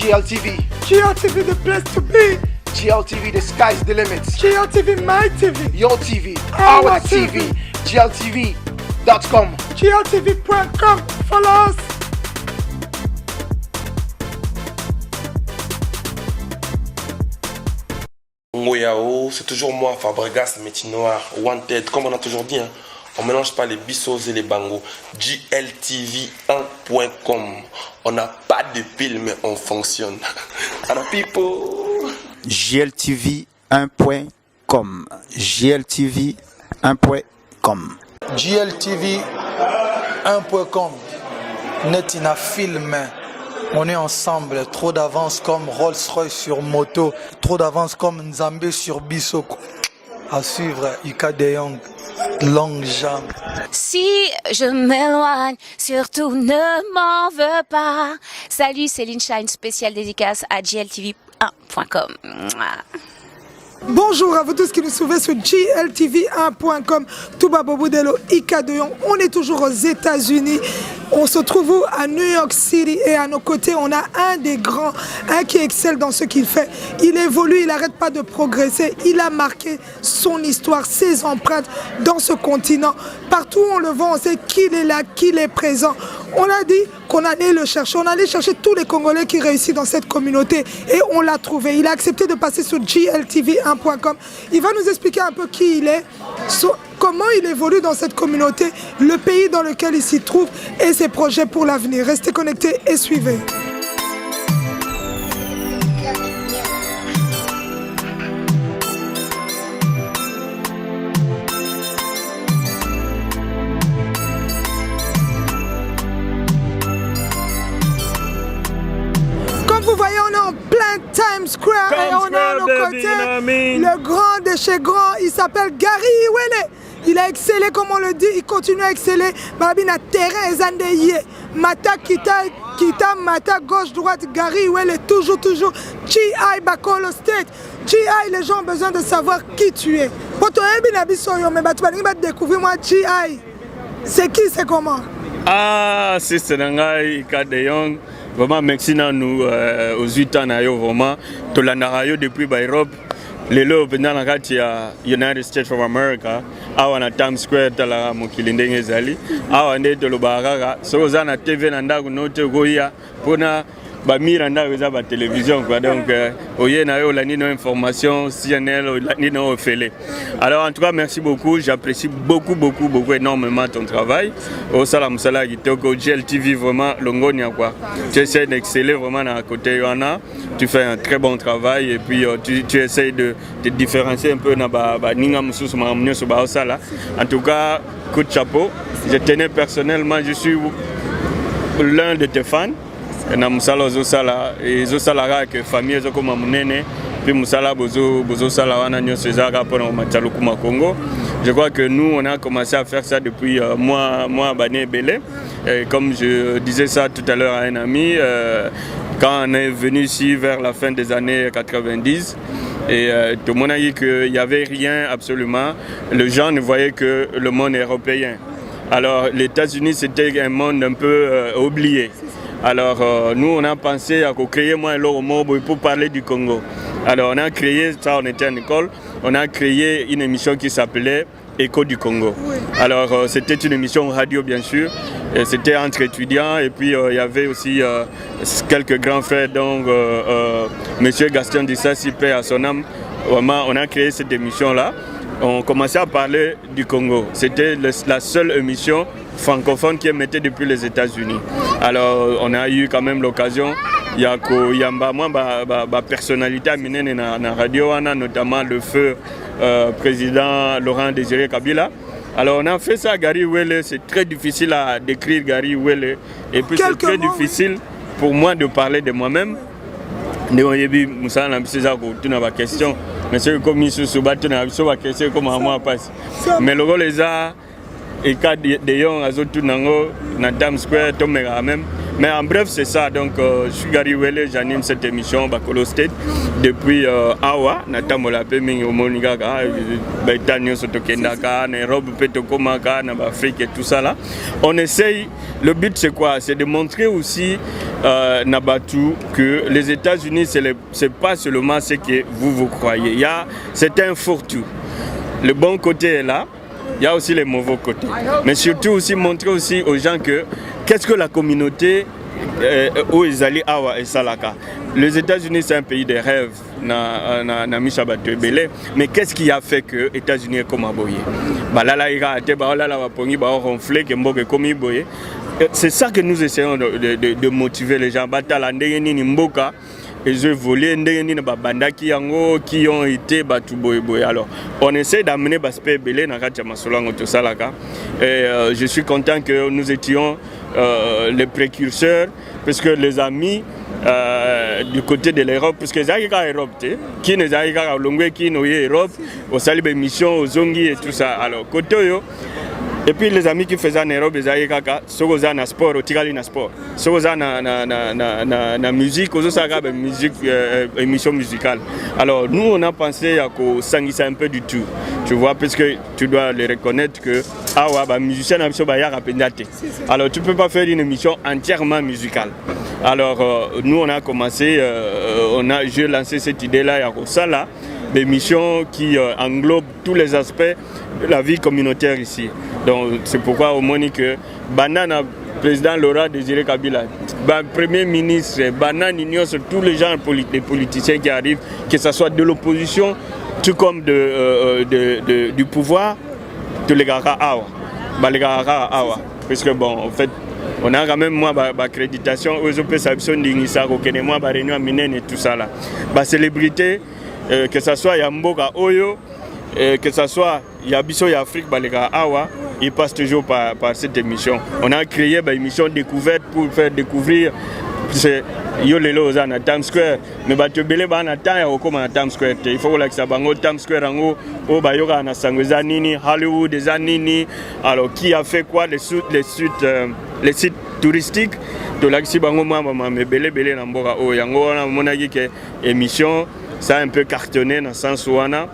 GLTV. GLTV, the place to be. GLTV, the sky's the limit. GLTV, my TV. Your TV, our TV. GLTV.com. GLTV.com. Follow us. Ngoyao, c'est toujours moi, Fabregas, Métis Noir, Wanted, comme on a toujours dit, hein, on mélange pas les bissos et les bangos. GLTV1.com. On n'a pas de pile, mais on fonctionne. Alors, people. GLTV1.com. GLTV1.com. GLTV1.com. Netina film. On est ensemble, trop d'avance comme Rolls-Royce sur moto, trop d'avance comme Nzambé sur Bissoko. À suivre, Ika De Jong, longue jambe. Si je m'éloigne, surtout ne m'en veux pas. Salut, Céline Shine, spéciale dédicace à GLTV1.com. Bonjour à vous tous qui nous suivez sur GLTV1.com. Touba Bobodelo, Ika De Jong. On est toujours aux États-Unis. On se trouve à New York City et à nos côtés, on a un des grands, un qui excelle dans ce qu'il fait. Il évolue, il n'arrête pas de progresser. Il a marqué son histoire, ses empreintes dans ce continent. Partout où on le voit, on sait qu'il est là, qu'il est présent. On a dit qu'on allait le chercher. On allait chercher tous les Congolais qui réussissent dans cette communauté et on l'a trouvé. Il a accepté de passer sur GLTV1.com. Il va nous expliquer un peu qui il est, comment il évolue dans cette communauté, le pays dans lequel il s'y trouve et ses projets pour l'avenir. Restez connectés et suivez. Vous voyez, on est en plein Times Square et on a à nos côtés le grand de chez grand, il s'appelle Gary Iwele. Il a excellé comme on le dit, il continue à exceller. Babina terrain Zandeye, Mata Kita, Mata gauche droite, Gary Iwele toujours. GI Bakolo State. GI, les gens ont besoin de savoir qui tu es. Pour toi, mais tu découvrir moi GI. C'est qui, c'est comment? Ah, c'est Nangai Ika De Jong. Vraiment, merci à nous aux 8 ans, vraiment. Tout l'année depuis l'Europe. Les lots pendant la United States of America. Awa Times Square, tala mokilinde ngezali. Awa nde lo barara. So za na TV nanda kunote goya. Pona ba miranda weza ba télévision quoi. Donc oye na yo la nino information CNL la nino fele. Alors en tout cas merci beaucoup, j'apprécie beaucoup énormément ton travail. Au salam sala kitoko GLTV vraiment longonia quoi. Tu essaies d'exceller vraiment à côté Yohana. Tu fais un très bon travail et puis tu essaies de te différencier un peu na ba ninga mususu mamunyo so ba sala. En tout cas, coup de chapeau. Je tenais personnellement, je suis l'un de tes fans. Na musala ozosala ezosalara ke famille ezokoma munene puis musala bozo sala wana nyonso ezaka pona matchaluku ma Congo. Je crois que nous on a commencé à faire ça depuis moi Bané Belé. Comme je disais ça tout à l'heure à un ami, quand on est venu ici vers la fin des années 90 et tout le monde a dit qu'il n'y avait rien absolument, les gens ne voyaient que le monde européen. Alors les États-Unis c'était un monde un peu oublié. Alors nous on a pensé à créer moi et pour parler du Congo. Alors on a créé, ça on était en école, on a créé une émission qui s'appelait Écho du Congo. Alors c'était une émission radio bien sûr, c'était entre étudiants et puis il y avait aussi quelques grands frères, donc Monsieur Gaston Dissassi, paix à son âme. Vraiment, on a créé cette émission là. On commençait à parler du Congo. C'était la seule émission francophone qui émettait depuis les États-Unis. Alors on a eu quand même l'occasion, il y a ma personnalité à mener dans la radio, notamment le feu président Laurent Désiré Kabila. Alors on a fait ça à Gary Iwele, c'est très difficile à décrire Gary Iwele. Et puis c'est très difficile pour moi de parler de moi-même. Mais le rôle est et Ika De Jong azotu nango na Times Square tomera même Mais en bref, c'est ça. Donc, je suis Gary Wele, j'anime cette émission Bakolo State depuis Awa, Natamola Peming, Omonigaga, Betanio Sotokendaka, Nairobi, Petokomaka, Nabafrique et tout ça là. On essaye, le but c'est quoi? C'est de montrer aussi Nabatu que les États-Unis, c'est pas seulement ce que vous croyez. C'est un fourre-tout. Le bon côté est là. Il y a aussi les mauvais côtés. Mais surtout aussi montrer aussi aux gens que qu'est-ce que la communauté où ils allaient Awa et Salaka. Les États-Unis c'est un pays de rêve na Mishabatu Belé, mais qu'est-ce qui a fait que les États-Unis est comme aboyé? C'est ça que nous essayons de motiver les gens. Ils ont volé qui ont été battus. Alors, on essaie d'amener Baspé Belé dans et je suis content que nous étions les précurseurs, parce que les amis du côté de l'Europe, parce que les Europe, qui ne sont pas Longwe, qui n'ont Europe, au Salib émission, aux Zongi et tout ça. Alors, côté et puis les amis qui faisaient en Europe, ils avaient na sport, au Tigali na sport. Na musique, aux autres musique, émission musicale. Alors nous on a pensé à s'engager un peu du tout. Tu vois, parce que tu dois les reconnaître que musicien alors tu peux pas faire une émission entièrement musicale. Alors nous on a commencé, j'ai lancé cette idée-là à Rosala, l'émission qui englobe tous les aspects de la vie communautaire ici. Donc c'est pourquoi au moins que Banana, président Laurent Désiré Kabila, premier ministre, Banana Union, sur tous les gens, les politiciens qui arrivent, que ce soit de l'opposition, tout comme du pouvoir, de l'Egara Awa. Parce que bon, en fait, on a quand même moi accréditation aux opérations d'Ignissaro, moi réunion Minen et tout ça là. Célébrité, que ce soit Yamboka Oyo, que ce soit Yabiso et Afrique, Awa, ils passent toujours par cette émission. On a créé une émission découverte pour faire découvrir. Yo lelo oza na Times Square, mais bato belé ba na temps ya kokoma na Times Square. Il faut que ça bango Times Square ngo o ba yoka na sango za nini, Hollywood za nini. Alors qui a fait quoi les sites touristiques de l'axi bango mama me belé na mboka o yango na monaki ke émission ça a un peu cartonné dans le sens où on a.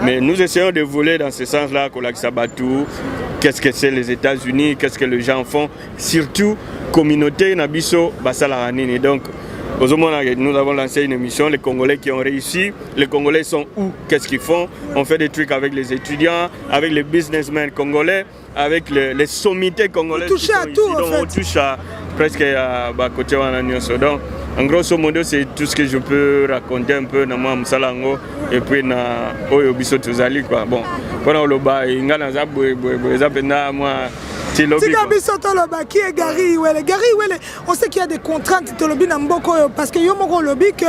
Mais nous essayons de voler dans ce sens-là, qu'est-ce que c'est les États-Unis, qu'est-ce que les gens font, surtout communauté Nabiso Basalaranini. Donc, nous avons lancé une émission, les Congolais qui ont réussi, les Congolais sont où, qu'est-ce qu'ils font? On fait des trucs avec les étudiants, avec les businessmen congolais, avec les sommités congolaises. Vous touchez à tout, en fait. On touche à presque à côté de donc, en grosso modo, c'est tout ce que je peux raconter un peu dans moi Msalango et puis na Oyobiso Tozali quoi. Bon, pendant le bas, il y a moi. Qui est Gary Wele. On sait qu'il y a des contraintes parce que Yomoro lobby que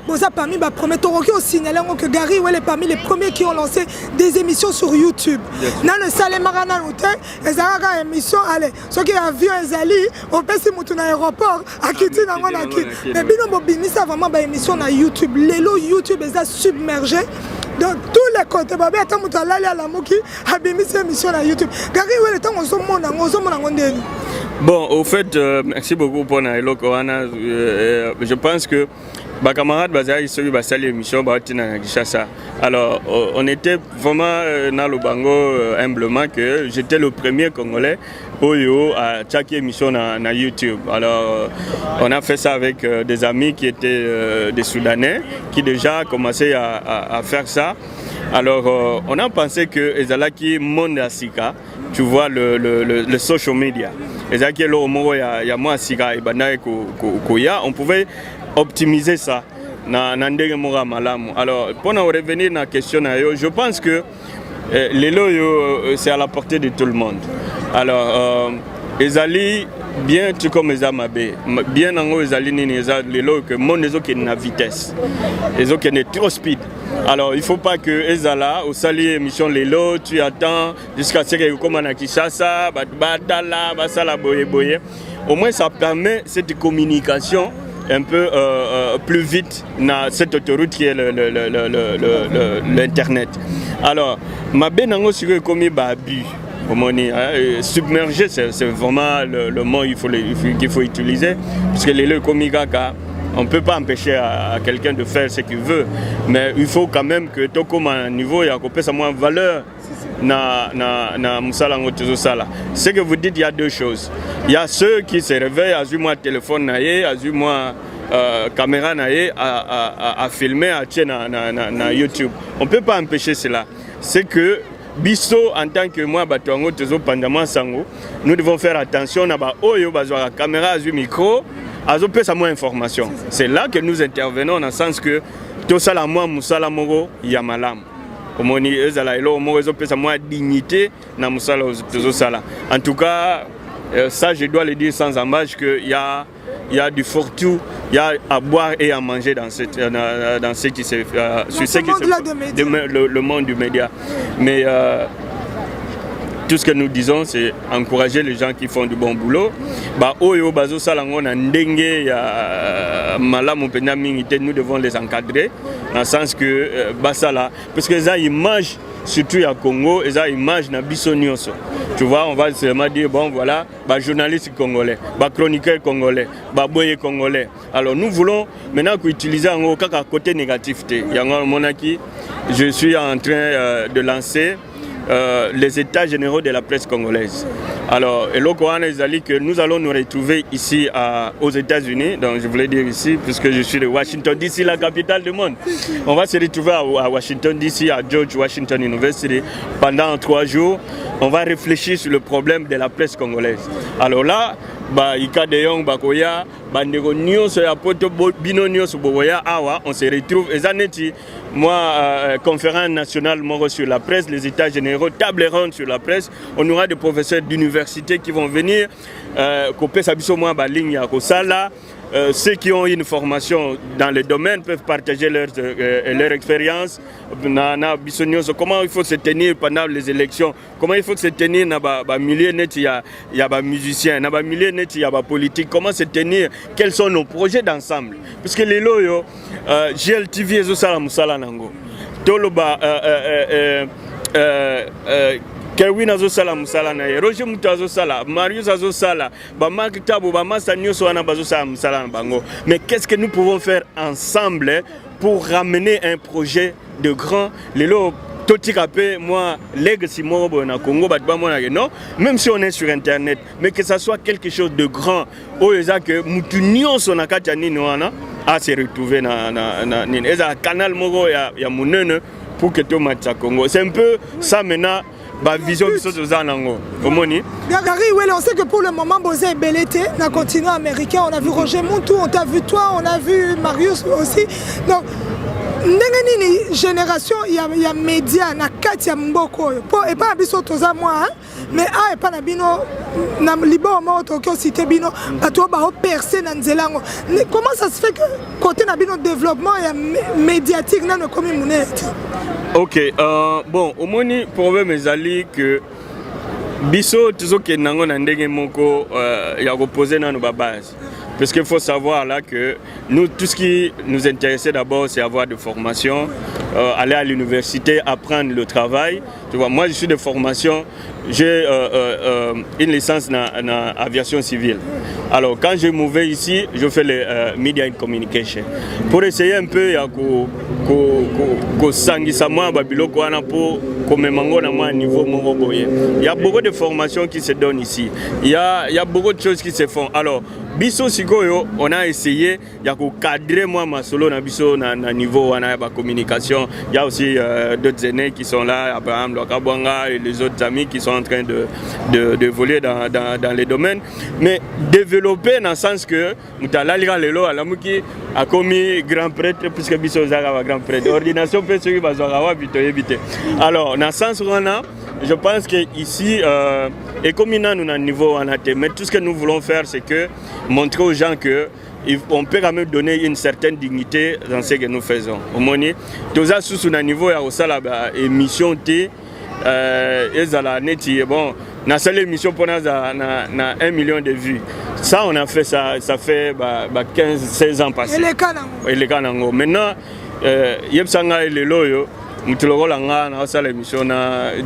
vous avez parmi les premiers qui ont signalé que Gary Wele est parmi les premiers qui ont lancé des émissions sur YouTube. Dans le salé Marana Hôtel, ils ont une émission, allez, ceux qui ont avion Ezali, on peut se mettre dans l'aéroport, à quitter dans la quitte. Mais bien, on ça vraiment une émission sur YouTube. Les lots YouTube, ils ont submergé. Dans tous les côtés, Babé, attends, tu as allé à la Moki, à cette émission sur YouTube. Gary Wele, tant qu'on se monte, bon, au fait, merci beaucoup pour Nailo Koana. Je pense que ma camarade Bazaï se va saluer l'émission Batina Gishasa. Alors, on était vraiment dans le bango humblement que j'étais le premier Congolais à chaque émission na YouTube. Alors, on a fait ça avec des amis qui étaient des Soudanais qui déjà commençaient à faire ça. Alors, on a pensé que Ezalaki Monde Asika, tu vois le social media. Ezalaki lo mo ya mo Asika ibana koya, on pouvait optimiser ça. Alors, pour en revenir à la question, je pense que les lots, c'est à la portée de tout le monde. Alors, Ezali, bien tu comme Ezamabe, bien en haut Ezali, les lots que mon réseau qui est à vitesse, les autres qui est trop speed. Alors, il ne faut pas que Ezala, au sali émission les lots, tu attends jusqu'à ce que comme on a Kishasa, Batala, Basala, Boye. Au moins, ça permet cette communication un peu plus vite dans cette autoroute qui est l'internet. Alors, ma benango sur comme babu Submerger, c'est vraiment le mot qu'il faut utiliser. Parce que les komikaka, on ne peut pas empêcher à quelqu'un de faire ce qu'il veut. Mais il faut quand même que tout comme un niveau, il y a moins de valeur. Ce que vous dites, il y a deux choses. Il y a ceux qui se réveillent, à moi téléphone, à moi caméra à filmer à YouTube. On ne peut pas empêcher cela. C'est que Bisso, en tant que moi, nous devons faire attention à la caméra, à la micro, à la information. C'est là que nous intervenons dans le sens que tout ça, moi, Moussala Moro, Yamalam. Dignité en tout cas, ça je dois le dire sans embâche qu'il y a du fortu, il y a à boire et à manger dans ce qui se fait, le monde du média. Mais tout ce que nous disons, c'est encourager les gens qui font du bon boulot. Nous devons les encadrer dans le sens que parce que les images, surtout à Congo, les images na biso nyonso. Tu vois, on va seulement dire bon voilà, journaliste congolais, chroniqueur congolais, boyer congolais. Alors nous voulons maintenant utiliser un côté négatif. Je suis en train de lancer les états généraux de la presse congolaise. Alors, que nous allons nous retrouver ici aux États-Unis, donc je voulais dire ici, puisque je suis de Washington DC, la capitale du monde. On va se retrouver à Washington DC, à George Washington University, pendant 3 jours. On va réfléchir sur le problème de la presse congolaise. Alors là, Ika de Yong, Bakoya, Bandego Nyos, Apoto Bino Nyos, Boboya, Awa, on se retrouve. Et Zanetti, moi, conférence nationale sur la presse, les états généraux, table ronde sur la presse. On aura des professeurs d'université qui vont venir. Kopé Sabiso, moi, Ligne à Kosala. Ceux qui ont une formation dans le domaine peuvent partager leur expérience. Comment il faut se tenir pendant les élections, comment il faut se tenir dans le milieu net, il y a des musiciens, dans le milieu net, il y a des politiques, comment se tenir, quels sont nos projets d'ensemble. Parce que les loyaux, GLTV et Zosala Moussala Nango, Toloba, Kewin azosala musala na Roger Mutu azosala, Marius azosala, Mark Tabo, Massa Nyoso anabazosala musala na bango. Mais qu'est-ce que nous pouvons faire ensemble pour ramener un projet de grand Lelo Totikapé, moi, legacy Morobo na Congo, non, même si on est sur internet, mais que ça soit quelque chose de grand. Oeza que Mutu Nyoso na Katiani Noana a se retrouver na canal Moro ya Mounene pour que tout match à Congo. C'est un peu ça maintenant. Vision de Gary, on sait que pour le moment, Bozé est belleté dans le continent américain. On a vu Roger Montou, on t'a vu toi, on a vu Marius aussi. Donc, une génération, il y a média, il y a Katia Mboko. Et pas Abisso Toza, moi, mais et pas Nabino, Libo, Tokyo, Cité Bino, toi, percé dans Zelango. Comment ça se fait que côté Nabino développement, il y a médiatique, il y a comme une Ok, bon, au moins, le problème est que Bisso, tout ce qui est dans le moko, il y a reposé dans nos bases. Parce qu'il faut savoir là que nous, tout ce qui nous intéressait d'abord, c'est avoir de formation, aller à l'université, apprendre le travail. Tu vois, moi, je suis de formation, j'ai une licence en aviation civile. Alors, quand je mouvais ici, je fais les media and communication. Pour essayer un peu, il y a il y a beaucoup de formations qui se donnent ici. Il y a beaucoup de choses qui se font. Alors, Bisso Sikoyo, on a essayé, il y a cadrer moi ma solo na Bisso na niveau on a communication. Il y a aussi d'autres aînés qui sont là, Abraham Lokabwanga et les autres amis qui sont en train d'évoluer dans les domaines. Mais développer dans le sens que Moutalaliga Lelo Alamuki a commis grand prêtre puisque Bisso Zaga grand prêtre. Ordination peut se éviter. Alors, dans le sens où on a, je pense qu'ici, et comme nous avons un niveau en AT, mais tout ce que nous voulons faire, c'est que montrer aux gens qu'on peut quand même donner une certaine dignité dans ce que nous faisons. Au moins, tout ça sous un niveau, il y a une émission T, bon, dans cette émission, on a 1 million de vues. Ça, on a fait ça fait 15-16 ans passés. Et les cas maintenant, il y a l'émission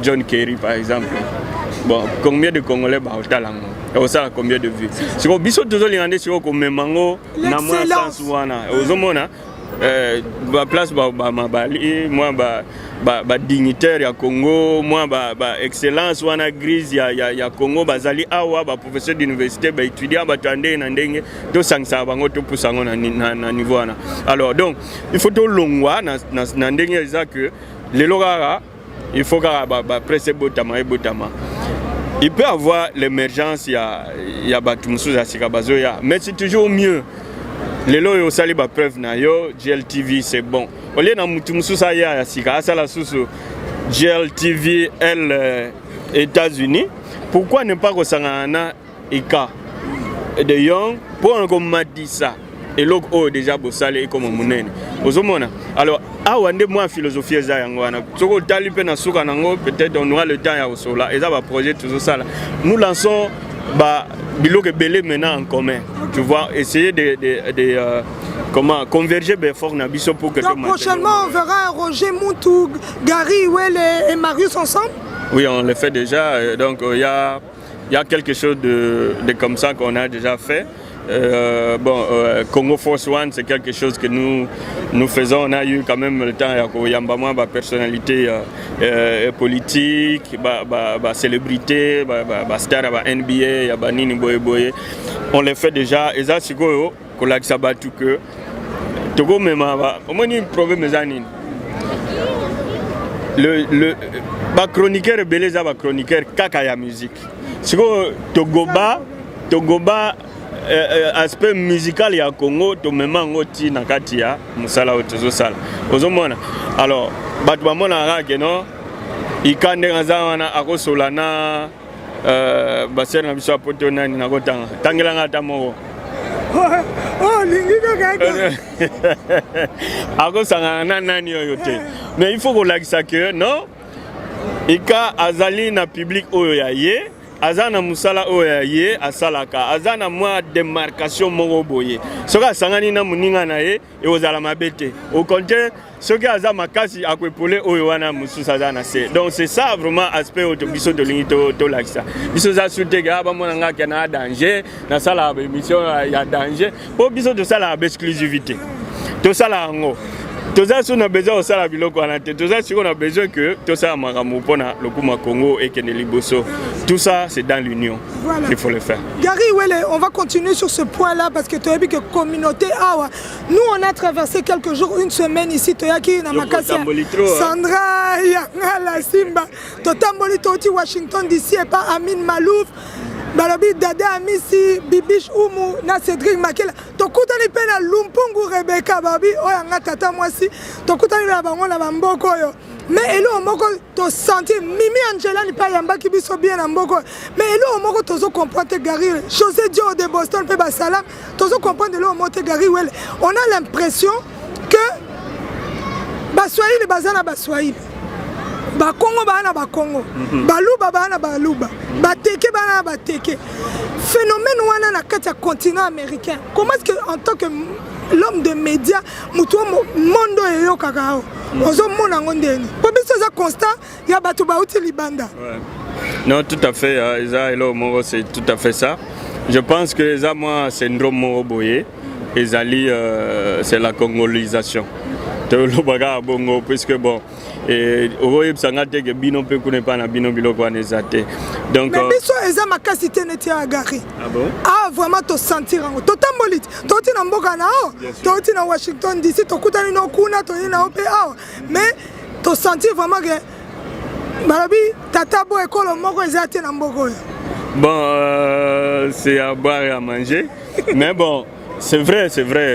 John Kerry par exemple. bon combien de Congolais ba otalango et ça combien de vues c'est ko biso toujours lingande c'est ko memango na moi sens wana ozomona ba place ba mabali moi ba dignitaire ya Congo moi ba excellence wana grise ya Congo bazali awa ba professeur d'université ba étudiant ba tande na ndenge to sangsa bango to pusango na niveau wana alors donc il faut to longwa na ndenge za que les logara il faut que presse botama. Il peut y avoir l'émergence, il y a Batumsou Zasikabazoya, mais c'est toujours mieux. Les lois au sali ba preuve na yo GLTV c'est bon. Au lieu na Mutumsou sa ya sika asala susu GLTV États-Unis, pourquoi ne pas resangana Ika de Young pour un comme dit ça. Et l'autre déjà bossale comme monene. Ozomona. Alors awande moi philosophie eza yango wana. Soko tali pe na suka nango peut-être on aura le temps ya osola. Eza ba projet toujours ça là. Nous lançons ba biloko belé maintenant en commun. Tu vois, essayer de comment converger ben fort na biso pour que donc prochainement on verra Roger Moutou, Gary Well et Marius ensemble. Oui, on le fait déjà. Donc il y a quelque chose de comme ça qu'on a déjà fait. Congo Force One, c'est quelque chose que nous faisons. On a eu quand même le temps, il y a ma personnalité politique, célébrité, star, NBA, Nini Boye. On les fait déjà. Et ça, c'est quoi? Que Togo même, au moins, il y a un problème. Le chroniqueur rebelle, c'est chroniqueur Kakaya musique. C'est quoi? Togoba aspect musical ya Congo to mema ngoti na kati ya musala otozo sala ozomona alors batu bamona rake no ikande ngazawana akosolana basena biso apoto nani na kotanga tangela ngata moko lingi kaka akosanga nani oyo te mais il faut qu'on lakisa que non ika azali na public oyo ya ye azana musala oya ye asalaka azana mwa démarcation moko boye soka sangani na muninga na ye e ozala mabete au contraire soka aza makasi akwepole oyo wana mususa azana se donc c'est ça vraiment aspect auto biso de lingi to lakisa biso za sutega ba mona ngaka na danger na sala émission ya danger po biso de sala exclusivité to sala ngo toza on a besoin de ça biloko wana te toza on a besoin que tout ça maramu pona lokuma Congo et Kene Liboso tout ça c'est dans l'union voilà. Il faut le faire. Gary Wele, on va continuer sur ce point là parce que tu as vu que communauté awa nous on a traversé quelques jours une semaine ici toyaki na makasi Sandra Yangala Simba totamboli toti Washington DC et pas Amin Malouf Balobi Dada Amisi Bibish Umu na Cédric Makela tokutani pe na Lumpungu Rebecca babi oyanga tata mwasi tokutani na bango na bamboko yo mais elo moko to sentir Mimi Angela ni pa yamba ki biso bien na mboko mais elo moko tozo comprendre Gary José Dio de Boston pe basalam tozo comprendre elo mote Gary Well on a l'impression que baswahili bazana baswahili Bakongo bana Bakongo, Baluba bana Baluba, Bateke bana Bateke. Phénomène wana na kati ya continent américain. Comment est-ce que en tant que l'homme de médias, mutuo mondo eyo kakao, ozo mona ngondeni. Pour biso ça constant, ya batu bauti libanda. Non, tout à fait, Isa Elo Moro, c'est tout à fait ça. Je pense que ça moi syndrome Moro Boye, Ezali c'est la congolisation. Le bagarre bongo puisque bon et oye sangate que bino pe connaît pas na bino biloko anezate donc mais biso eza makasité neti ya Gary ah bon ah vraiment to sentir ngo to tambolit to ti na mboka na o to ti na Washington DC to kutani no kuna to na ope ah mais to sentir vraiment que balabi tata bo ekolo moko ezate na mboko bon c'est à boire et à manger mais bon c'est vrai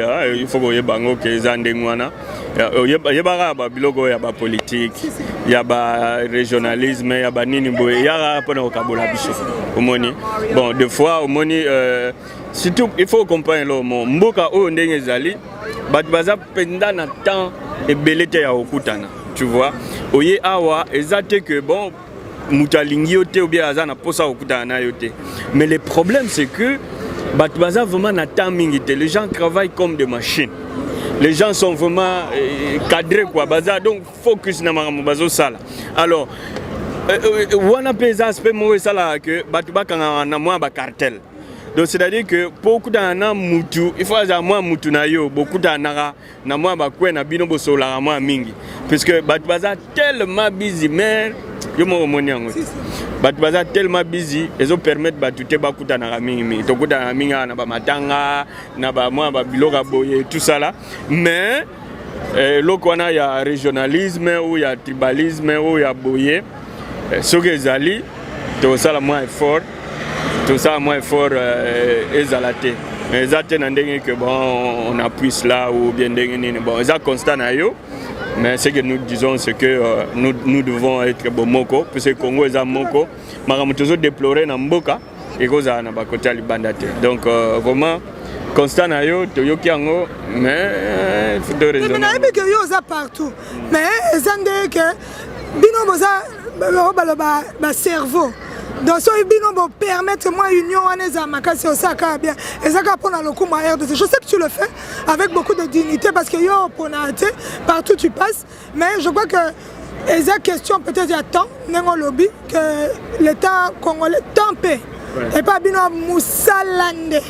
hein? Il faut que bango que zandengwana il y a biloko ya ba politique il y a ba régionalisme il y a ba nini boye il y a pas na kabola biso omoni bon des fois omoni surtout il faut comprendre le mot mboka o ndenge zali bat baza penda na temps et belete ya okutana tu vois oye awa ezate que bon mutalingi yote ou bien azana posa okutana yote mais le problème c'est que vraiment les gens travaillent comme des machines. Les gens sont vraiment cadrés quoi. Donc focus na marambo sala. Alors wana mpe eza aspect moko esala ke bato bakanga na mwa bacartel. Donc c'est-à-dire que beaucoup d'ana mutu, il faut avoir moins mutu na yo, beaucoup d'ana na moi bakwe na bino bosola moi mingi. Parce que bato baza tellement busy mais yo mo moni yango. Bato baza tellement busy, ezo permettre bato te bakuta na mingi, to kuta na mingi na ba matanga, na ba moi ba biloka boye tout ça là. Mais loko wana ya régionalisme ou ya tribalisme ou ya boye, soki ezali to sala moins effort. Tout ça, moi, fort exalaté. Mais ça, c'est que bon, on appuie cela ou bien bon, ça constant à eux. Mais ce que nous disons, c'est que nous devons être bon moko, parce que le Congo est un moko. Mais nous toujours déplorer dans Mboka et que ça n'a pas côté à l'ibandate. Donc vraiment constant à eux, tu yoki ango, mais il faut de raison. Mais il y a des partout. Mais ça veut dire que bino boza cerveau. Donc, si vous permettre moi union makasi osaka bien et ça pour le coup RDC. Je sais que tu le fais avec beaucoup de dignité parce que yo partout tu passes, mais je crois que les questions peut-être il y a temps nengo lobby que l'État congolais tempé et pas bino musalande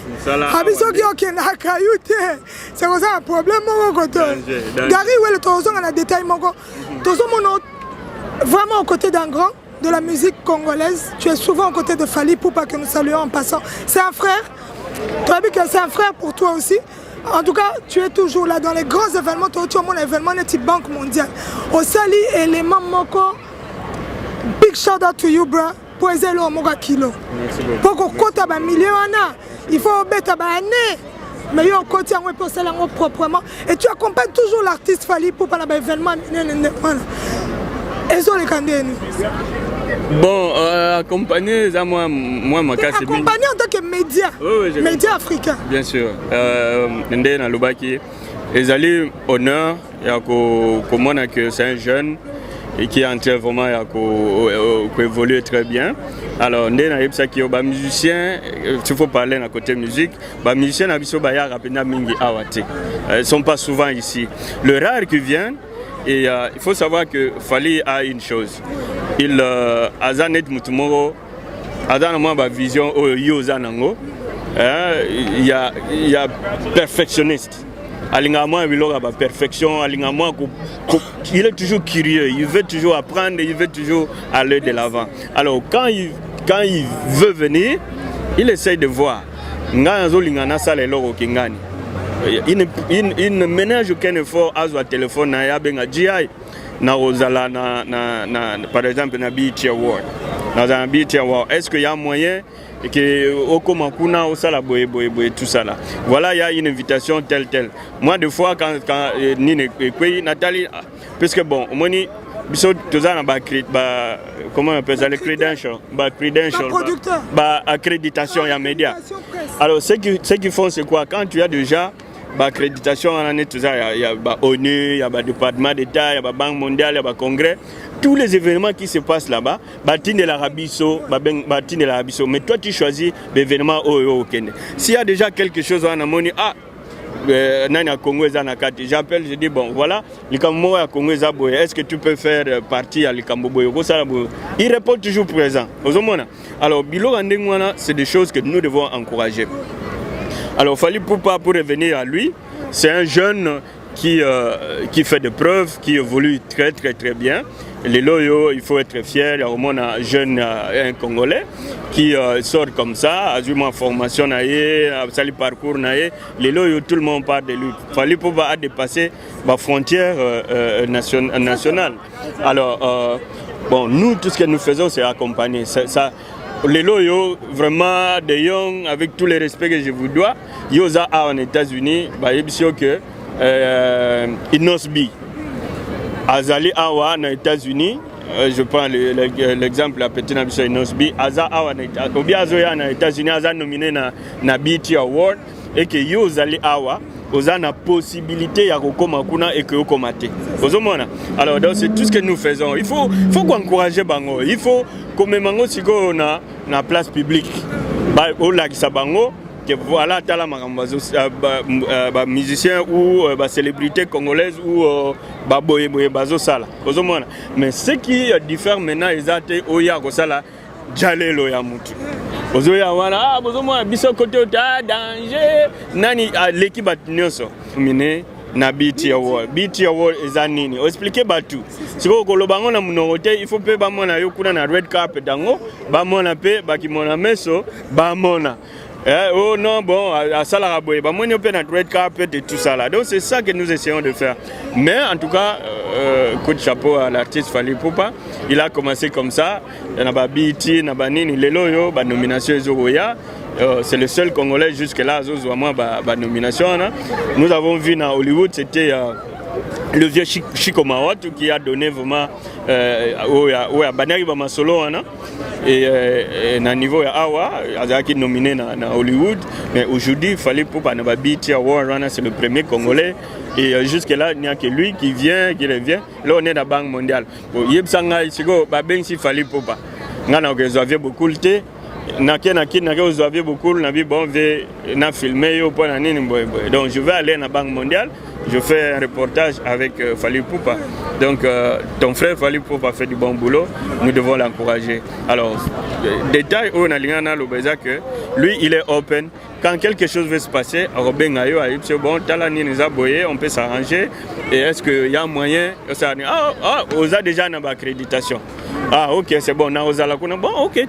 abiso ki okena kayute c'est comme ça un problème mon côté Gary ouais le tozo on a détail mon tozo mon vraiment aux côtés d'un grand de la musique congolaise. Tu es souvent aux côtés de Fally Ipupa que nous saluons en passant. C'est un frère. Tu as vu que c'est un frère pour toi aussi. En tout cas, tu es toujours là dans les grands événements. Tu as mon événement, une banque mondiale. Au Sali élément moko. Big shout out to you, bro. Pour aider le moga kilo. Pour qu'on compte à million il faut mettre à année. Mais il y a un côté pour ça proprement. Et tu accompagnes toujours l'artiste Fally Ipupa dans l'événement. Et sont les candidats. Bon, accompagner, moi, ma casse. Accompagner en tant que média, oui, média africain. Bien sûr. Ndé Lubaki, ils allaient honneur, comment que c'est un jeune et qui est en train vraiment à évoluer très bien. Alors, Ndé Naïbsa qui est musicien, il faut parler à côté musique, les musiciens n'habitent pas rapidement mingi awate. Ils ne sont pas souvent ici. Le rare qui vient. Et il faut savoir que Fally a une chose. Il a zanet mutumoro, a dans ma vision au yozanango. Il y a perfectionniste. Alingama il aura perfection. Alingama il est toujours curieux. Il veut toujours apprendre. Il veut toujours aller de l'avant. Alors quand il veut venir, il essaye de voir. Nganzo lingana sale loro kingani. Il ne ménage aucun effort à son téléphone na benga GI na ozala na par exemple na BET Award. Dans BET Award, est-ce qu'il y a moyen que Okomakuna au sala boye tout ça là. Voilà, il y a une invitation telle. Moi des fois quand Nine Nathalie parce que bon, au moins comment on appelle ça, les credentials, accréditation et à médias. Alors ce qu'ils font c'est quoi? Quand tu as déjà accréditation en année, tout ça, il y a ONU, il y a le département d'État, il y a la Banque mondiale, il y a le Congrès, tous les événements qui se passent là-bas, Batine de l'Arabie Saoudite, mais toi tu choisis l'événement au Kenya. S'il y a déjà quelque chose en amont, j'appelle, je dis bon voilà, est-ce que tu peux faire partie à l'Ikamboboyo? Il répond toujours présent. Alors, c'est des choses que nous devons encourager. Alors, Fally Ipupa, pour revenir à lui, c'est un jeune qui fait des preuves, qui évolue très bien. Les loyaux, il faut être fier. Il y a au moins un jeune un Congolais qui sort comme ça, a eu ma formation, a le parcours. Les loyaux, tout le monde parle de lui. Fally Ipupa a dépassé la frontière nationale. Alors, bon, nous, tout ce que nous faisons, c'est accompagner. Ça, les loyaux, vraiment, des young, avec tous les respects que je vous dois, Yosa a en États-Unis, il que Inosbi. Azali Awa aux États-Unis, je prends l'exemple de la petite Nabisson Inosbi, Aza Awa aux États-Unis, Aza nominé na BET Award, et que Yozali Awa, vous avez la possibilité de Komakuna et que vous commatez. Alors, c'est tout ce que nous faisons. Il faut encourager Bango. Il faut que Bango si on a la place publique. Au lac Sabango, que voilà tala musicien ou célébrité congolaise ou boye bazo sala ozomona. Mais ce qui diffère maintenant ezate oya ko sala jalelo ya mutu ozoya wana bozomona biso côté ta danger nani l'équipe nyonso mine na BET Award. BET Award eza nini? Expliquer batu. Siko koloba ngo na munoko te, il faut pe ba mona yo kuna na red carpet dango, ba mona pe ba ki mona meso, ba mona. Oh non, bon, à Salaraboye, bah moi, on peut notre red carpet et tout ça là. Donc c'est ça que nous essayons de faire. Mais en tout cas, coup de chapeau à l'artiste Fally Ipupa. Il a commencé comme ça. Il y a pas BET, il y a pas Nini, Lelo, bah nomination Zogoya. C'est le seul Congolais jusque-là, bah nomination. Nous avons vu dans Hollywood, c'était le vieux Chico Mawatu qui a donné vraiment au Banari Bamasolo et à niveau Awa, qui est nominé dans Hollywood. Mais aujourd'hui, Fally Ipupa n'a pas BET Award, c'est le premier Congolais. Et jusque-là, il n'y a que lui qui vient, qui revient. Là, on est dans la Banque mondiale. Yeb Sangha, c'est ben si Fally Ipupa. On a beaucoup de temps. Vous avez beaucoup de filmé. Donc je vais aller à la Banque mondiale. Je fais un reportage avec Fally Ipupa. Donc ton frère Fally Ipupa fait du bon boulot. Nous devons l'encourager. Alors, détail où on a que lui il est open. Quand quelque chose veut se passer, on peut s'arranger. Et est-ce qu'il y a moyen? On a déjà une accréditation. Ah ok, c'est bon, bon ok,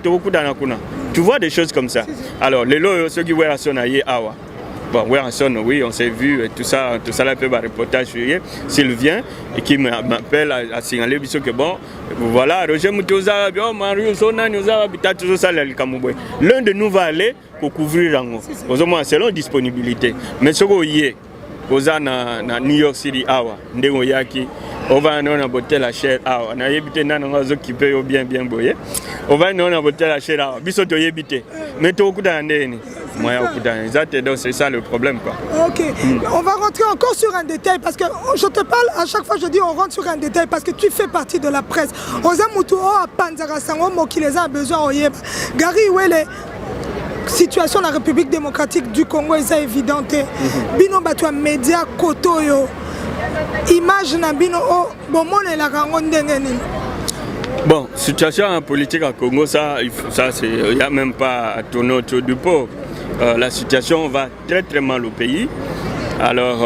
tu vois des choses comme ça. Alors, les lots, ceux qui voient la sonne awa. Bon, oui, on s'est vu, et tout ça là peut un reportage sur lui. S'il vient et qui m'appelle à signaler que bon, voilà, Roger Moutoza, Mario Sona, toujours ça l'un de nous va aller pour couvrir l'angle. Selon disponibilité. Mais ce qu'on y est, na New York City awa, ndengo yaki. On va aller à botter la chair. On a évité d'en qui peut bien boyer. On va aller à botter la chair. Biso to éviter. Mais tu as beaucoup d'années. Donc c'est ça le problème quoi. Ok. On va rentrer encore sur un détail parce que je te parle à chaque fois je dis on rentre sur un détail parce que tu fais partie de la presse. Ozamutu a Panzara Sango qui les a besoin Gary Wele. Situation dans la République démocratique du Congo est évidente. Bino batwa média kotoyo. Image na bino o bomone la rango ndenge nini. Bon, situation en politique à Congo, ça c'est il n'y a même pas à tourner autour du pot. La situation va très très mal au pays. Alors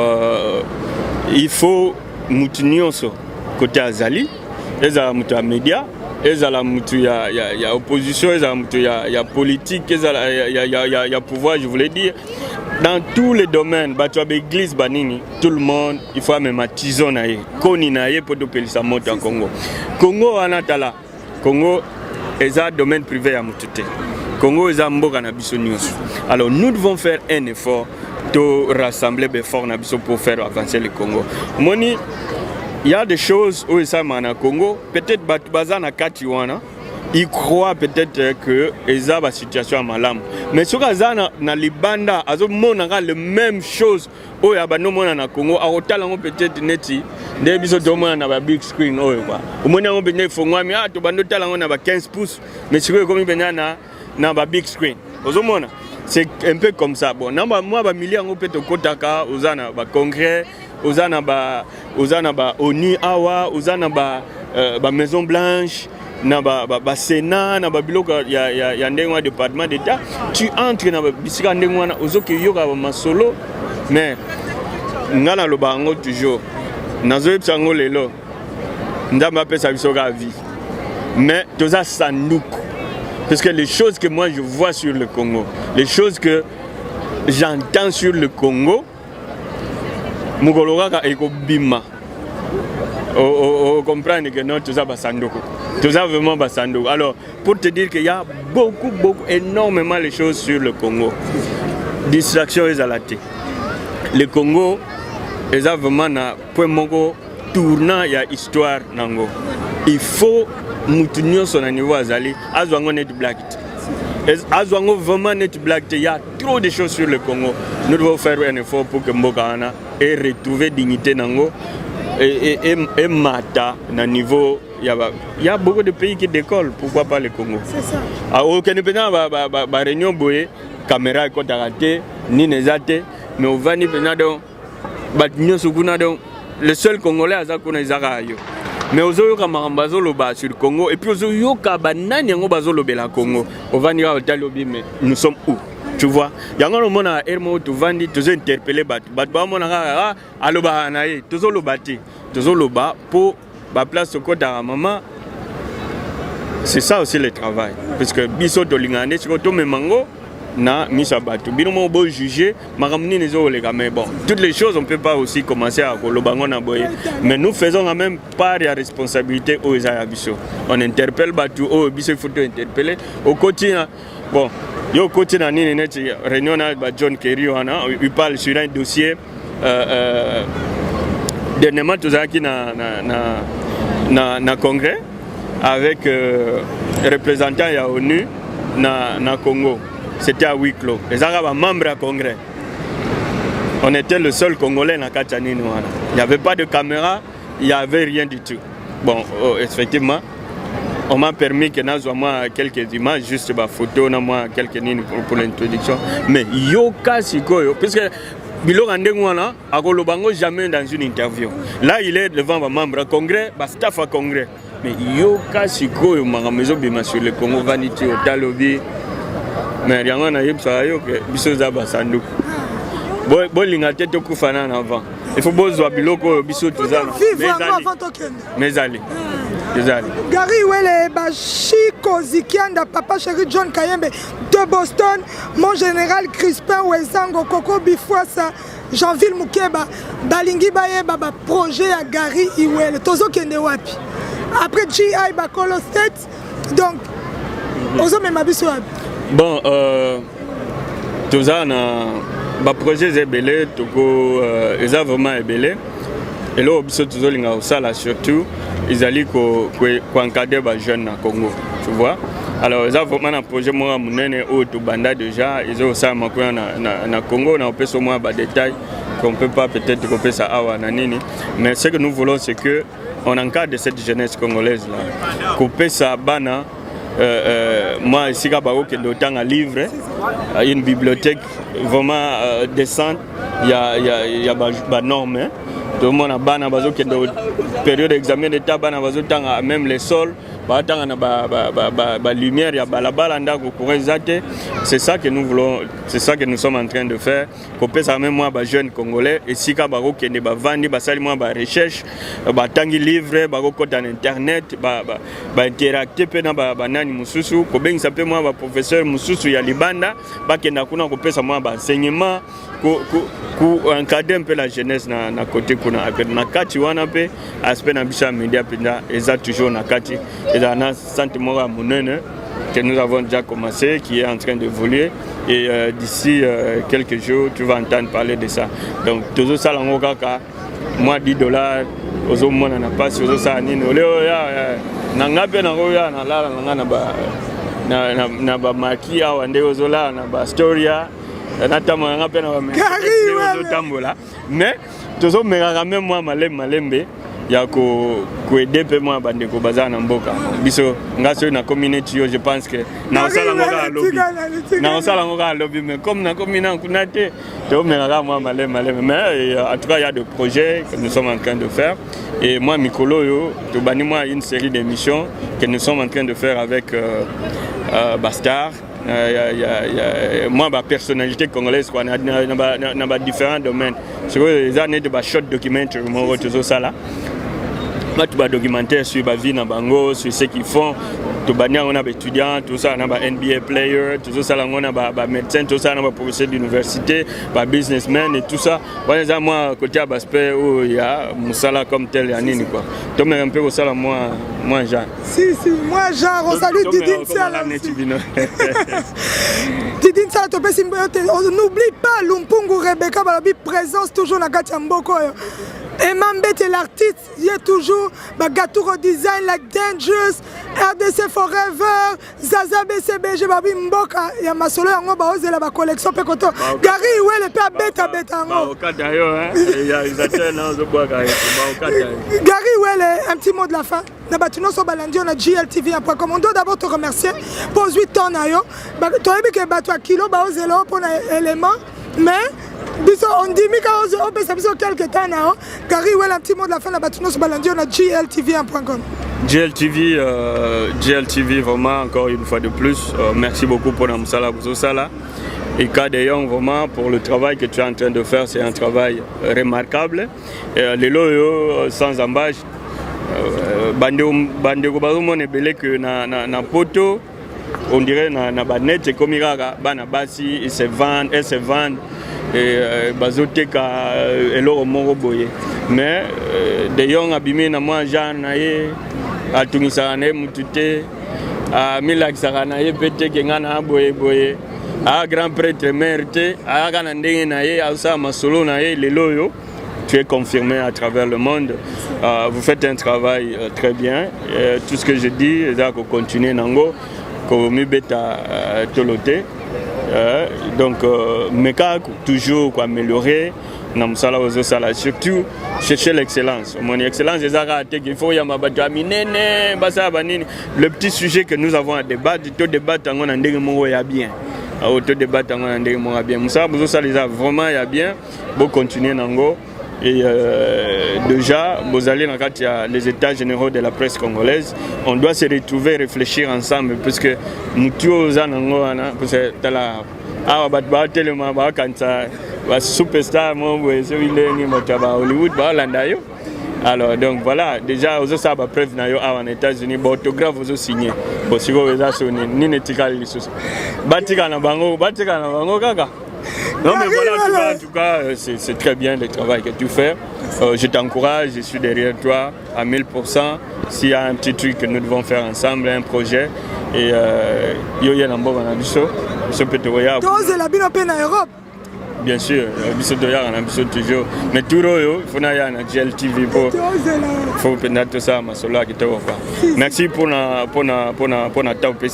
il faut moutinir sur côté Azali, les médias, les il y a opposition, il y a politique, il y a pouvoir, je voulais dire. Dans tous les domaines, l'église banini, tout le monde, il faut même attiser naïe, koni naïe pour doper sa monte en Congo. Congo anatala, Congo est un domaine privé à mutute. Congo est un mboka na biso nyonso. Alors nous devons faire un effort de rassembler des forces na biso pour faire avancer le Congo. Moni, il y a des choses où ça mana Congo, peut-être bazana katiwana. Ils croient peut-être que ils ont la situation à malam. Mais sur Azana, na Libanda, azo monanga les mêmes choses. Oh ya bano mona na Congo, a otalango peut-être neti. Des biso do mona na ba big screen oh quoi. Au mona on bene fongwa mi to bando talango na ba 15 pouces. Mais sur comme bena na ba big screen. Ozo mona. C'est un peu comme ça. Bon, namba moi ba millions on peut to kotaka, ozana ba congrès, ozana ba ONU awa, ozana ba Maison Blanche. Na ba Sénat na ba biloko ya ndengwa département d'état tu entres na bisika ndengwa na ozoki yoka ba masolo mais ngana lo bango toujours nazo epsango lelo ndamba pesa bisoka vie mais toza sanduku parce que les choses que moi je vois sur le Congo, les choses que j'entends sur le Congo mugoloka eko bima on comprend que non tout ça basandoko. Tout ça vraiment basandoko. Alors pour te dire qu'il y a beaucoup énormément de choses sur le Congo. Distraction est à la tête. Le Congo est vraiment un point mongo tournant il y a histoire nango. Il faut moutenir son niveau azali azwango net black. Azwango vraiment net black, il y a trop de choses sur le Congo. Nous devons faire un effort pour que Mbokana ait retrouvé dignité nango. Et Mata, à niveau, il y a beaucoup de pays qui décollent, pourquoi pas le Congo? C'est ça. Au Canada, réunion boye, caméra ekotaka te nini eza te mais ovandi mpena donc bato nyonso kuna donc le seul congolais aza kuna ezaka yo mais ozoyoka makambo bazoloba sur Congo et puis ozoyoka banani yango bazolobela Congo ovandi kaka otali obi mais nous sommes où tu vois yango nomona ermo tovandi tozointerpele bato bamona kaka alobaka na ye tozoloba te tozoloba mpo baplace okotaka mama. C'est ça aussi le travail parce que biso tolingana nde sikoyo tomemango na misa bato bino mo bo juger makambo nini ezoleka mais bon toutes les choses on peut pas aussi commencer à koloba ngo na boye mais nous faisons quand même part ya responsabilité aux eza ya biso on interpelle bato o biso il faut to interpeller au quotidien bon yo quotidien nini neti réunion na ba John Kerry wana il parle sur un dossier dernièrement tozalaki na congrès avec représentants ya ONU na Congo. C'était à huis clos. Les Arabes membres à congrès. On était le seul Congolais dans Kachanini. Il n'y avait pas de caméra, il n'y avait rien du tout. Bon, effectivement, on m'a permis que nous ayons quelques images, juste des photos, quelques lignes pour l'introduction. Mais yoka sikoyo, puisque Bilo Randengwana a Kolobango jamais dans une interview. Là, il est devant un membre à congrès, un staff à congrès. Mais yoka sikoyo, maison bima sur le Congo, vanité au talobi. Mais rien n'a eu ça que biso zaba sandu. Bon lingaté to kufana avant. Il faut bozo biloko biso tozana. Mais allez. Gary Wele Bachiko Zikianda papa chéri John Kayembe de Boston, mon général Crispin Wezango Koko Bifwasa Jean-Ville Moukeba Balingi Bayeba projet à Gary Iwele Tozo Kende Wapi. Après GI Bakolo State donc ozo même abiso wapi. Bon, tout ça, le projet est belé, ils ont vraiment belé. Et là, surtout, ils allaient encadrer les jeunes au Congo. Tu vois? Alors, ils ont vraiment un projet au Banda déjà. Ils ont aussi un Congo, on peut au moins des détails qu'on ne peut pas peut-être couper ça à Wananini. Mais ce que nous voulons, c'est qu'on encadre cette jeunesse congolaise-là. Couper ça à Bana. Moi, ici, j'ai autant à livre, une bibliothèque vraiment décente, il y a des normes. Tout le monde a une période d'examen d'État, même les sols, la lumière, il y a la c'est ça que nous voulons, c'est ça que nous sommes en train de faire. Couper ça même moi, jeunes Congolais, et si vous avez des recherches, des livres, des internet, interacter avec professeur Mususu ya Libanda, enseignement, encadrer un peu la jeunesse na côté kuna na kati wana pe aspect na bisha media penda eza toujours na kati et dans un centre mora munene que nous avons déjà commencé qui est en train d'évoluer et d'ici quelques jours tu vas entendre parler de ça donc toujours ça la ngokaka moi $10 ozo mona na passe ozo sa nini ole ya na ngape na roya na la na ba na ba maki awa nde ozo la na ba storia mais toujours même moi malembe ya ko aider pe moi bande ko bazana mboka biso ngaso na community je pense que na sala ngoka lobby mais comme na community kunate to mera moi malembe mais en tout cas il y a des projets que nous sommes en train de faire et moi Mikolo yo to bani moi une série d'émissions que nous sommes en train de faire avec Bastard. Moi, ma personnalité congolaise, dans différents domaines. Sur les années de short documentaire, tout ça là. Moi, tu vas documentaire sur la vie dans Bango, sur ce qu'ils font. On a des étudiants, tout ça, on a des NBA players, tout ça, on a des médecins, tout ça, on a des professeurs d'université, des businessmen et tout ça. Moi, côté aspect où il y a Moussala comme tel, il y a Nini quoi. Tu me un peu au salaire, moi, Jean. Si, moi, Jean, on salue Didine Sala. Didine Sala, on n'oublie pas Lumpungu Rebecca, présence toujours dans Gatiamboko. Et Mambet est l'artiste, il est toujours Gaturo Design, like Dangerous, RDC Forever, Zaza BCBG, Babi Mboka, ya masolo yango ba ozela ba collection pe koto. Gary Iwele pe beta yango. Okata yo hein. Ils attendent dans le bois Gary. Gary Iwele, un petit mot de la fin. Na batuno so balandi on a GLTV.com. On doit d'abord te remercier pour 8 ans na yo. Ba to yebi ke bato kilo ba ozela pour na élément, mais biso on dit mi ka ozo pe ça biso quelques temps na. Gary Iwele, un petit mot de la fin na batuno so balandi on a GLTV.com. GLTV vraiment encore une fois de plus, merci beaucoup pour Namsala Bouzosala et Kadeyong vraiment pour le travail que tu es en train de faire, c'est un travail remarquable. Les loyaux sans embâche, bandeko bazomona ebele que na poto, on dirait na banet c'est comme iraga bana basi ils se vendent et bazoteka eloro moko boye mais de yong abimé na moi Jean naye atungisaka na ye mutu te amilakisaka na ye mpe te ke nga na boye aya grand prêtre maire te ayaka na ndenge na ye asala masolo na ye lelo oyo tu es confirmé à travers le monde. Vous faites un travail très bien. Tout ce que je dis, c'est qu'on continue nango, qu'on mibeta tolote. Donc, meka toujours améliorer. Surtout chercher l'excellence. Mon excellence, le petit sujet que nous avons à débattre, tout débattre en bien. Auto débattre en bien. Ça vraiment il y a bien. Bon continuer nango. Et déjà, vous allez dans les états généraux de la presse congolaise. On doit se retrouver, réfléchir ensemble, parce que nous tous parce que superstar Hollywood alors donc voilà déjà aux autres preuve en États-Unis autographe aux signé bon si vous ni netika batika na bango kaka. Non mais voilà, en tout cas c'est très bien le travail que tu fais. Je t'encourage, je suis derrière toi à 1000%. S'il y a un petit truc que nous devons faire ensemble, un projet, et yo y a n'importe quoi je peux te regarder. Bien sûr, toujours. Mais tout il faut aller à GLTV pour peut-être tout ça, merci pour la temps pour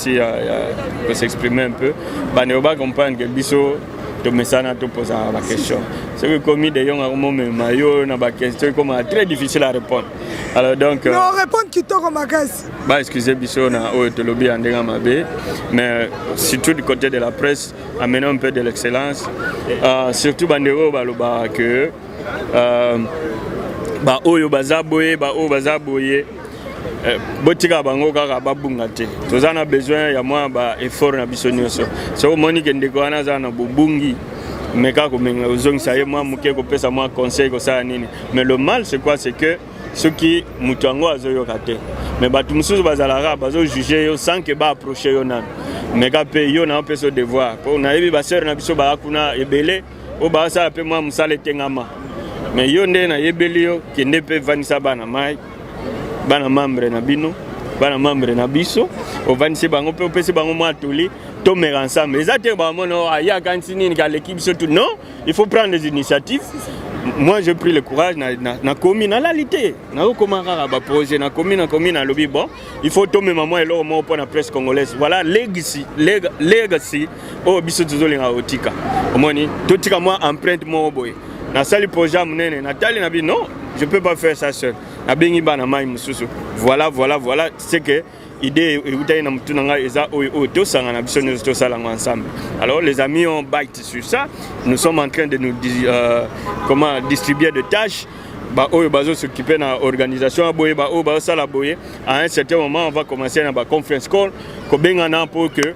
s'exprimer un peu. On va comprendre que Bisso te met ça à te poser la question. C'est que comme des gens ont ma question comme très difficile à répondre. Alors donc non répondre qui t'aura ma caisse. Bah excusez Bisso na te lobby en Mabe, mais surtout du côté de la presse amener un peu de l'excellence. Surtout bandero baloba que ba oyo bazaboye botika bango kaka babunga te tozana besoin ya moi ba effort na biso nyonso so moni ke ndeko wana za na bubungi meka ko menga ozongisa ye moi muke ko pesa moi conseil ko ça nini mais le mal c'est quoi c'est que ceux qui mutango azoyo kate mais batu mususu bazalaka bazo juger yo sans que ba approcher yo nan meka pe yo na peso devoir pour na yebi ba sœur na biso ba kuna ebele o ba sa pe moi musale tengama mais yo nde na yebeli yo ke ne pe vanisa bana mai bana membre na bino bana membre na biso o vanisi bango pe opesi bango mo atoli to mer ensemble ezate ba mono aya kantini ni ka l'équipe surtout non il faut prendre des initiatives. Moi j'ai pris le courage na commune na lalité na komara ba projet na commune na lobby bon il faut tomber maman et leur pour la presse congolaise voilà legacy o biso tuzolinga otika omoni totika moi empreinte mo boy na sali projet munene Nathalie na bi non je peux pas faire ça seul na bengi bana mai mususu voilà c'est que idée utaye na mutu nanga eza oyo to sanga na biso nous to sala ensemble. Alors les amis ont bâti sur ça, nous sommes en train de nous distribuer de tâches ba oyo bazo s'occuper na organisation boye ba o ba sala boye à un certain moment on va commencer na ba conference call ko benga na pour que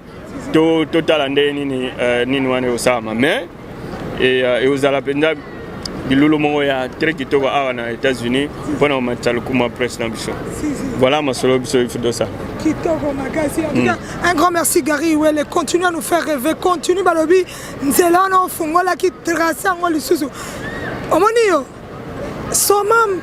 to talande nini wane osama mais et aux alapenda bilulu mongo ya très kitoko awa na États-Unis pour na matalo kuma presse na biso. Voilà ma solo biso il faut de ça. Kitoko makasi. En tout cas, un grand merci Gary Iwele, continue à nous faire rêver, continue balobi nzela no fungola ki tracer ngoli susu. Omoni yo. Somam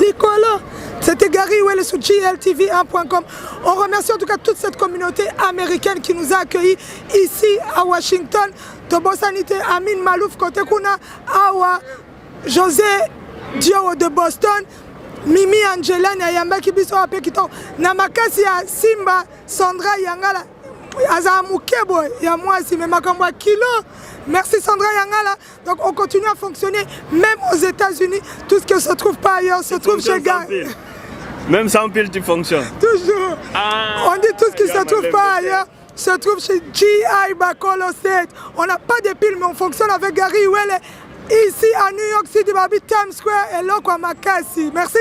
Nicolas. C'était Gary Iwele sur GLTV1.com. On remercie en tout cas toute cette communauté américaine qui nous a accueillis ici à Washington. Tobosanité Amin Malouf côté kuna Awa José Dio de Boston. Mimi Angela na yambaki biso ape kitoko na makasi ya Simba Sandra Yangala aza mukebo ya mwasi mais makambo ya kilo. Merci Sandra Yangala. Donc on continue à fonctionner même aux États-Unis. Tout ce qui ne se trouve pas ailleurs se trouve chez Gary. Même sans pile tu fonctionnes. Toujours. On dit tout ce qui ne se trouve pas ailleurs se trouve chez GI Bakolo State. On n'a pas de piles mais on fonctionne avec Gary Welle ici à New York City, Times Square et Lokwa Makasi. Merci.